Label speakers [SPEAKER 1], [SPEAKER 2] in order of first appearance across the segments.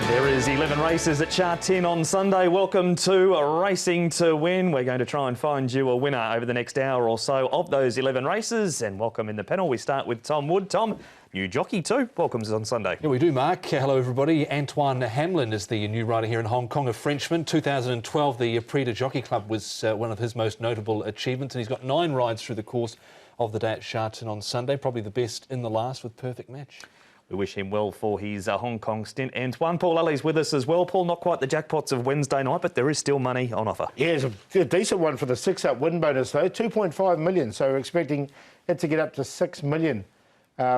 [SPEAKER 1] There is 11 races at Sha Tin on Sunday. Welcome to Racing to Win. We're going to try and find you a winner over the next hour or so of those 11 races. And welcome in the panel. We start with Tom Wood. Tom, new jockey too. Welcome on Sunday.
[SPEAKER 2] Yeah, we do, Mark. Hello, everybody. Antoine Hamlin is the new rider here in Hong Kong, a Frenchman. 2012, the Prix de Jockey Club was one of his most notable achievements, and he's got 9 rides through the course of the day at Sha Tin on Sunday. Probably the best in the last with perfect match.
[SPEAKER 1] We wish him well for his Hong Kong stint. Antoine, Paul Ellie's with us as well. Paul, not quite the jackpots of Wednesday night, but there is still money on offer.
[SPEAKER 3] Yeah, it's a decent one for the 6-up win bonus, though. 2.5 million, so we're expecting it to get up to 6 million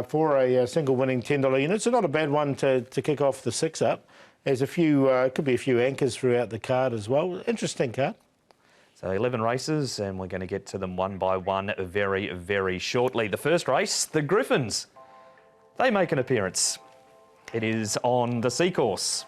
[SPEAKER 3] for a single winning $10 unit. So not a bad one to kick off the 6-up. There's a few, could be a few anchors throughout the card as well. Interesting card.
[SPEAKER 1] So 11 races, and we're going to get to them one by one very, very shortly. The first race, the Griffins. They make an appearance. It is on the Seacourse,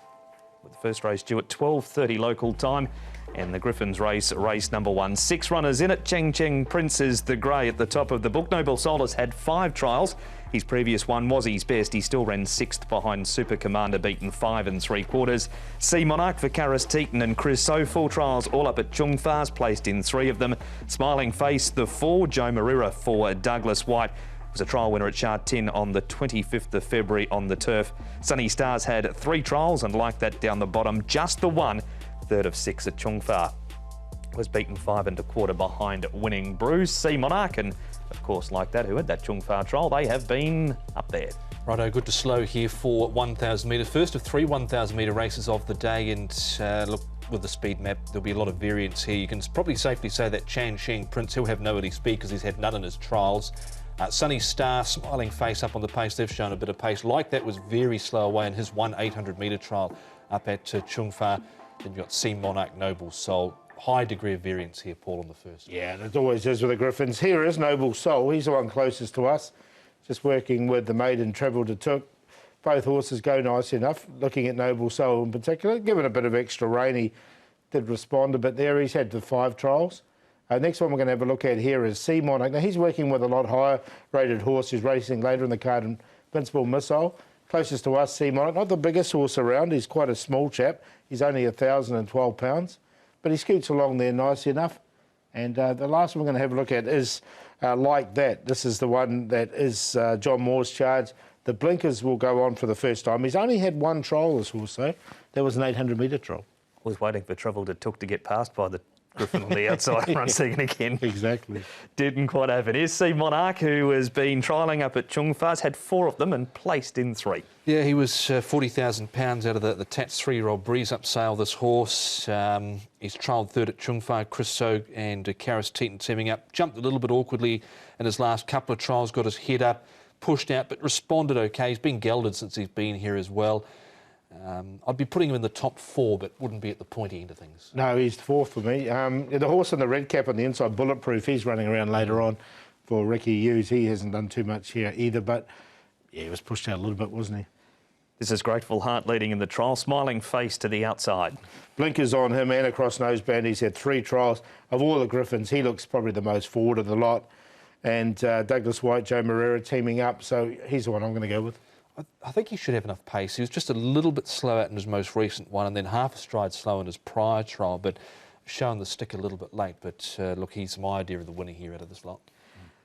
[SPEAKER 1] with the first race due at 12:30 local time, and the Griffins race number 1. 6 runners in it. Cheng Cheng Prince is the grey at the top of the book. Noble Soul has had 5 trials. His previous one was his best. He still ran 6th behind Super Commander, beaten 5 3/4. Sea Monarch for Karis Teaton and Chris So. Full trials all up at Chung Fa's, placed in 3 of them. Smiling Face, the 4. Joe Marira for Douglas White. Was a trial winner at Sha Tin on the 25th of February on the turf. Sunny Stars had 3 trials, and like that down the bottom, just the 1, 3rd of 6 at Chung Fa. Was beaten 5 1/4 behind Winning Bruise. Sea Monarch, and of course like that, who had that Chung Fa trial, they have been up there.
[SPEAKER 2] Righto, good to slow here for 1,000 metres. First of 3 1,000 metre races of the day, and look, with the speed map, there'll be a lot of variance here. You can probably safely say that Cheng Cheng Prince, he'll have no early speed because he's had none in his trials. Sunny Star, Smiling Face up on the pace. They've shown a bit of pace. Like that was very slow away in his 800 metre trial up at Chung Fa. Then you've got Sea Monarch, Noble Soul. High degree of variance here, Paul, on the first.
[SPEAKER 3] Yeah, and it always is with the Griffins. Here is Noble Soul. He's the one closest to us. Just working with the maiden Travel to Took. Both horses go nice enough. Looking at Noble Soul in particular, given a bit of extra rain, he did respond a bit there. He's had the 5 trials. Next one we're going to have a look at here is Sea Monarch. Now, he's working with a lot higher rated horse who's racing later in the card, Invincible Missile. Closest to us, Sea Monarch. Not the biggest horse around. He's quite a small chap. He's only 1,012 pounds. But he scoots along there nice enough. And the last one we're going to have a look at is Like That. This is the one that is John Moore's charge. The blinkers will go on for the first time. He's only had 1 trial, this horse, though. That was an 800 metre trial.
[SPEAKER 1] Was waiting for Travel to Took to get past by the Griffin on the outside, run second again.
[SPEAKER 3] Exactly.
[SPEAKER 1] Didn't quite happen. Here's Sea Monarch, who has been trialling up at Chung Fa's, had 4 of them and placed in 3.
[SPEAKER 2] Yeah, he was £40,000 out of the Tats 3-year-old Breeze Up sale, this horse. He's trialled 3rd at Chung Fa, Chris So and Karis Teaton teaming up. Jumped a little bit awkwardly in his last couple of trials, got his head up, pushed out, but responded okay. He's been gelded since he's been here as well. I'd be putting him in the top 4, but wouldn't be at the pointy end of things.
[SPEAKER 3] No, he's 4th for me. The horse in the red cap on the inside, Bulletproof, he's running around later on for Ricky Hughes. He hasn't done too much here either, but yeah, he was pushed out a little bit, wasn't he?
[SPEAKER 1] This is Grateful Heart leading in the trial. Smiling Face to the outside.
[SPEAKER 3] Blinkers on him and a cross noseband. He's had 3 trials. Of all the Griffins, he looks probably the most forward of the lot. And Douglas White, Joe Marira teaming up, so he's the one I'm going to go with.
[SPEAKER 2] I think he should have enough pace. He was just a little bit slow out in his most recent one, and then half a stride slow in his prior trial, but showing the stick a little bit late. But look, he's my idea of the winner here out of this lot.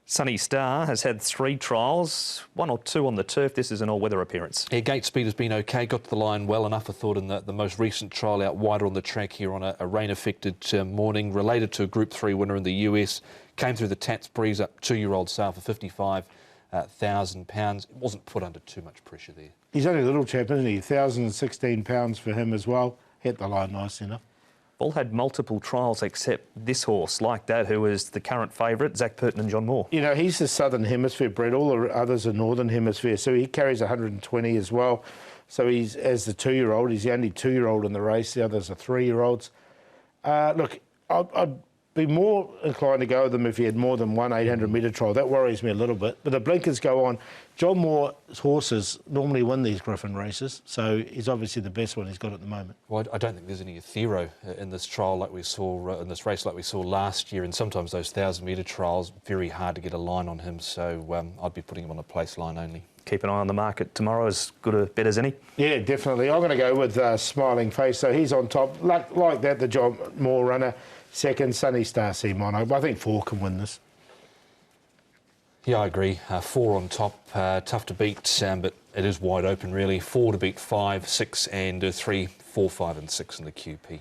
[SPEAKER 1] Sunny Star has had 3 trials, 1 or 2 on the turf. This is an all-weather appearance.
[SPEAKER 2] Yeah, gate speed has been okay, got to the line well enough, I thought, in the most recent trial out wider on the track here on a rain-affected morning, related to a Group 3 winner in the US. Came through the Tats Breeze Up 2-year-old sale for £55,000. It wasn't put under too much pressure there.
[SPEAKER 3] He's only a little chap, isn't he? £1,016 for him as well. Hit the line nice enough.
[SPEAKER 1] All had multiple trials except this horse, Like That, who is the current favourite, Zach Purton and John Moore.
[SPEAKER 3] You know, he's the Southern Hemisphere bred. All the others are Northern Hemisphere, so he carries 120 as well. So he's, as the 2-year-old, he's the only 2-year-old in the race. The others are 3-year-olds. Look, I'd be more inclined to go with them if he had more than 1 800 metre trial. That worries me a little bit. But the blinkers go on. John Moore's horses normally win these Griffin races, so he's obviously the best one he's got at the moment.
[SPEAKER 2] Well, I don't think there's any Athero in this trial like we saw, in this race like we saw last year, and sometimes those 1,000 metre trials, very hard to get a line on him, so I'd be putting him on a place line only.
[SPEAKER 1] keep an eye on the market tomorrow, as good a bet as any.
[SPEAKER 3] Yeah, definitely. I'm going to go with Smiling Face. So he's on top. Like that, the John Moore runner. Second, Sunny Star C Mono. But I think 4 can win this.
[SPEAKER 2] Yeah, I agree. 4 on top, tough to beat, but it is wide open really. 4 to beat 5, 6 and 3, 4, 5 and 6 in the QP.